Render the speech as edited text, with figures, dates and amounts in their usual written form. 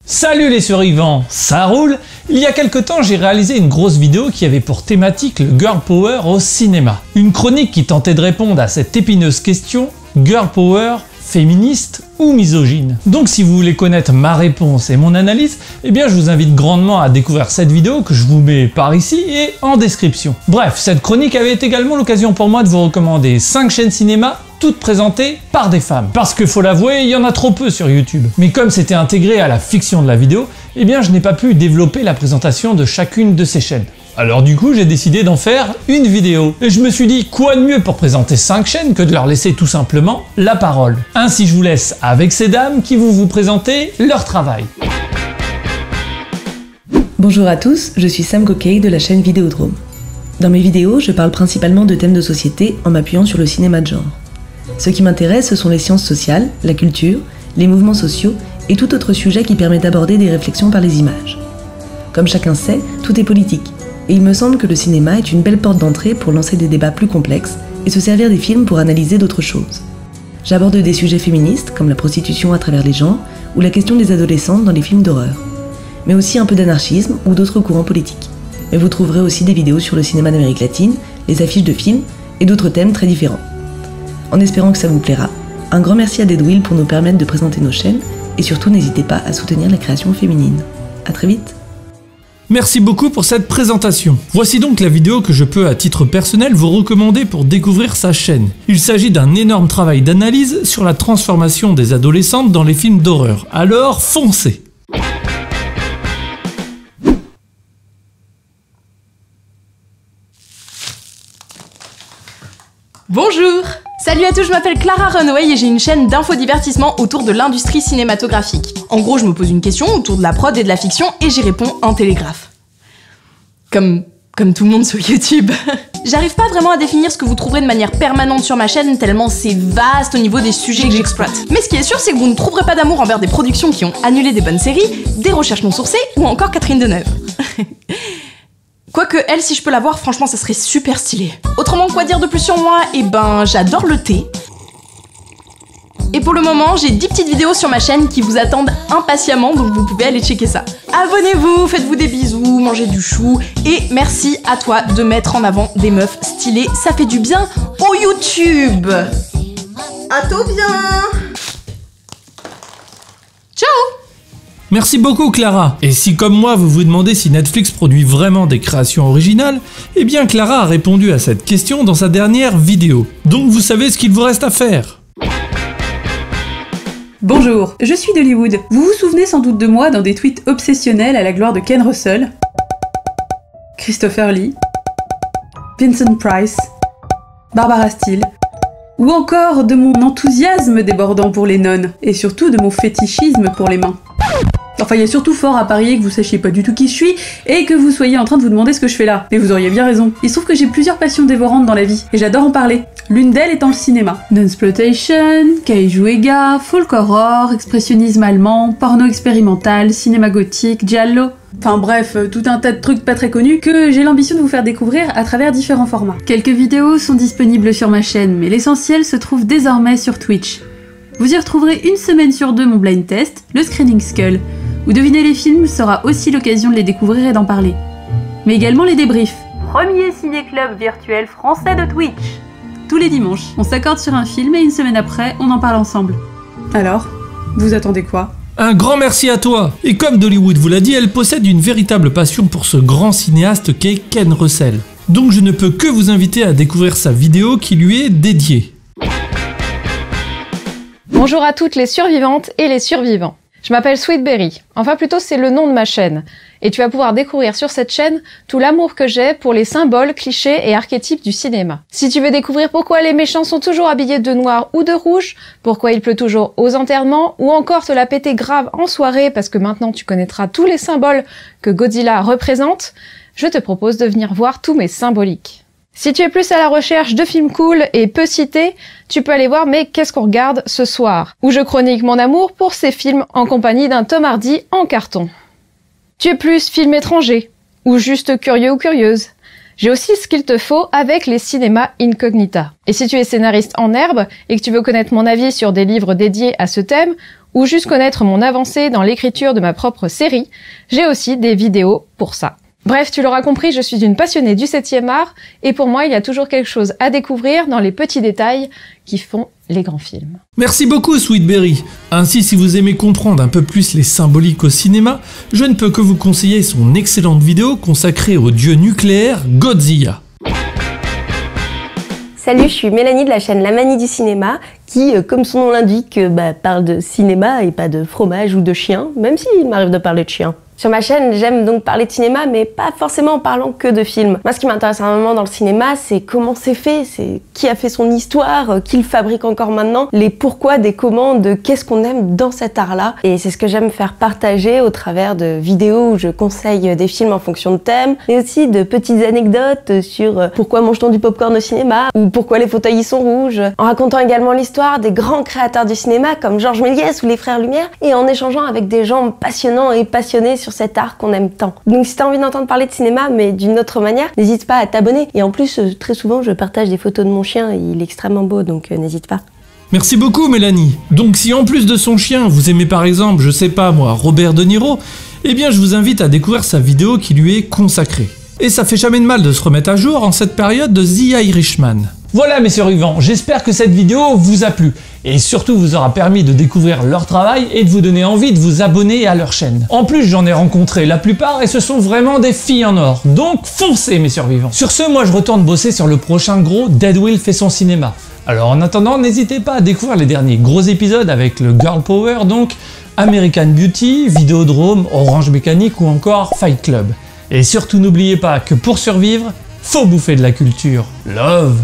Salut les survivants, ça roule? Il y a quelque temps, j'ai réalisé une grosse vidéo qui avait pour thématique le girl power au cinéma. Une chronique qui tentait de répondre à cette épineuse question, girl power, féministe ou misogyne. Donc si vous voulez connaître ma réponse et mon analyse, eh bien je vous invite grandement à découvrir cette vidéo que je vous mets par ici et en description. Bref, cette chronique avait également l'occasion pour moi de vous recommander 5 chaînes cinéma toutes présentées par des femmes. Parce que faut l'avouer, il y en a trop peu sur YouTube. Mais comme c'était intégré à la fiction de la vidéo, eh bien je n'ai pas pu développer la présentation de chacune de ces chaînes. Alors du coup, j'ai décidé d'en faire une vidéo. Et je me suis dit, quoi de mieux pour présenter 5 chaînes que de leur laisser tout simplement la parole. Ainsi, je vous laisse avec ces dames qui vont vous présenter leur travail. Bonjour à tous, je suis Sam Coquet de la chaîne Vidéodrome. Dans mes vidéos, je parle principalement de thèmes de société en m'appuyant sur le cinéma de genre. Ce qui m'intéresse, ce sont les sciences sociales, la culture, les mouvements sociaux et tout autre sujet qui permet d'aborder des réflexions par les images. Comme chacun sait, tout est politique. Et il me semble que le cinéma est une belle porte d'entrée pour lancer des débats plus complexes et se servir des films pour analyser d'autres choses. J'aborde des sujets féministes comme la prostitution à travers les genres ou la question des adolescentes dans les films d'horreur. Mais aussi un peu d'anarchisme ou d'autres courants politiques. Mais vous trouverez aussi des vidéos sur le cinéma d'Amérique latine, les affiches de films et d'autres thèmes très différents. En espérant que ça vous plaira, un grand merci à Deadwill pour nous permettre de présenter nos chaînes et surtout n'hésitez pas à soutenir la création féminine. A très vite. Merci beaucoup pour cette présentation. Voici donc la vidéo que je peux à titre personnel vous recommander pour découvrir sa chaîne. Il s'agit d'un énorme travail d'analyse sur la transformation des adolescentes dans les films d'horreur. Alors foncez! Bonjour! Salut à tous, je m'appelle Clara Runway et j'ai une chaîne d'infodivertissement autour de l'industrie cinématographique. En gros, je me pose une question autour de la prod et de la fiction et j'y réponds en télégraphe. Comme tout le monde sur YouTube. J'arrive pas vraiment à définir ce que vous trouverez de manière permanente sur ma chaîne tellement c'est vaste au niveau des sujets que j'exploite. Mais ce qui est sûr, c'est que vous ne trouverez pas d'amour envers des productions qui ont annulé des bonnes séries, des recherches non sourcées ou encore Catherine Deneuve. Quoique elle, si je peux la voir, franchement, ça serait super stylé. Autrement, quoi dire de plus sur moi? Eh ben, j'adore le thé. Et pour le moment, j'ai 10 petites vidéos sur ma chaîne qui vous attendent impatiemment, donc vous pouvez aller checker ça. Abonnez-vous, faites-vous des bisous, mangez du chou, et merci à toi de mettre en avant des meufs stylées, ça fait du bien au YouTube. À tout bien. Ciao. Merci beaucoup Clara. Et si comme moi vous vous demandez si Netflix produit vraiment des créations originales, eh bien Clara a répondu à cette question dans sa dernière vidéo. Donc vous savez ce qu'il vous reste à faire. Bonjour, je suis d'Hollywood. Vous vous souvenez sans doute de moi dans des tweets obsessionnels à la gloire de Ken Russell, Christopher Lee, Vincent Price, Barbara Steele, ou encore de mon enthousiasme débordant pour les nonnes, et surtout de mon fétichisme pour les mains. Enfin, il y a surtout fort à parier que vous sachiez pas du tout qui je suis et que vous soyez en train de vous demander ce que je fais là. Mais vous auriez bien raison. Il se trouve que j'ai plusieurs passions dévorantes dans la vie et j'adore en parler. L'une d'elles étant le cinéma. Nunsploitation, kaiju ega, folk horror, expressionnisme allemand, porno expérimental, cinéma gothique, giallo. Enfin bref, tout un tas de trucs pas très connus que j'ai l'ambition de vous faire découvrir à travers différents formats. Quelques vidéos sont disponibles sur ma chaîne, mais l'essentiel se trouve désormais sur Twitch. Vous y retrouverez une semaine sur 2 mon blind test, le Screening Skull, où deviner les films sera aussi l'occasion de les découvrir et d'en parler. Mais également les débriefs. Premier ciné-club virtuel français de Twitch. Tous les dimanches, on s'accorde sur un film et une semaine après, on en parle ensemble. Alors, vous attendez quoi ? Un grand merci à toi. Et comme Dollywood vous l'a dit, elle possède une véritable passion pour ce grand cinéaste qu'est Ken Russell. Donc je ne peux que vous inviter à découvrir sa vidéo qui lui est dédiée. Bonjour à toutes les survivantes et les survivants. Je m'appelle Sweetberry, enfin plutôt c'est le nom de ma chaîne, et tu vas pouvoir découvrir sur cette chaîne tout l'amour que j'ai pour les symboles, clichés et archétypes du cinéma. Si tu veux découvrir pourquoi les méchants sont toujours habillés de noir ou de rouge, pourquoi il pleut toujours aux enterrements, ou encore te la péter grave en soirée parce que maintenant tu connaîtras tous les symboles que Godzilla représente, je te propose de venir voir tous mes symboliques. Si tu es plus à la recherche de films cool et peu cités, tu peux aller voir Mais qu'est-ce qu'on regarde ce soir, où je chronique mon amour pour ces films en compagnie d'un Tom Hardy en carton. Tu es plus film étranger, ou juste curieux ou curieuse. J'ai aussi ce qu'il te faut avec les cinémas incognita. Et si tu es scénariste en herbe et que tu veux connaître mon avis sur des livres dédiés à ce thème, ou juste connaître mon avancée dans l'écriture de ma propre série, j'ai aussi des vidéos pour ça. Bref, tu l'auras compris, je suis une passionnée du 7e art, et pour moi, il y a toujours quelque chose à découvrir dans les petits détails qui font les grands films. Merci beaucoup Sweetberry. Ainsi, si vous aimez comprendre un peu plus les symboliques au cinéma, je ne peux que vous conseiller son excellente vidéo consacrée au dieu nucléaire Godzilla. Salut, je suis Mélanie de la chaîne La Manie du cinéma qui, comme son nom l'indique, parle de cinéma et pas de fromage ou de chien, même s'il m'arrive de parler de chien. Sur ma chaîne, j'aime donc parler de cinéma, mais pas forcément en parlant que de films. Moi, ce qui m'intéresse à un moment dans le cinéma, c'est comment c'est fait, c'est qui a fait son histoire, qui le fabrique encore maintenant, les pourquoi des comment, de qu'est-ce qu'on aime dans cet art-là. Et c'est ce que j'aime faire partager au travers de vidéos où je conseille des films en fonction de thème, mais aussi de petites anecdotes sur pourquoi mange-t-on du popcorn au cinéma, ou pourquoi les fauteuils y sont rouges, en racontant également l'histoire des grands créateurs du cinéma comme Georges Méliès ou les Frères Lumière, et en échangeant avec des gens passionnants et passionnés sur cet art qu'on aime tant. Donc si t'as envie d'entendre parler de cinéma mais d'une autre manière, n'hésite pas à t'abonner. Et en plus, très souvent, je partage des photos de mon chien et il est extrêmement beau, donc n'hésite pas. Merci beaucoup Mélanie. Donc si en plus de son chien, vous aimez par exemple, je sais pas moi, Robert De Niro, eh bien je vous invite à découvrir sa vidéo qui lui est consacrée. Et ça fait jamais de mal de se remettre à jour en cette période de The Irishman. Voilà mes survivants, j'espère que cette vidéo vous a plu et surtout vous aura permis de découvrir leur travail et de vous donner envie de vous abonner à leur chaîne. En plus j'en ai rencontré la plupart et ce sont vraiment des filles en or, donc foncez mes survivants. Sur ce, moi je retourne bosser sur le prochain gros Deadwill fait son cinéma. Alors en attendant, n'hésitez pas à découvrir les derniers gros épisodes avec le Girl Power, donc American Beauty, Vidéodrome, Orange Mécanique ou encore Fight Club. Et surtout n'oubliez pas que pour survivre, faut bouffer de la culture. Love!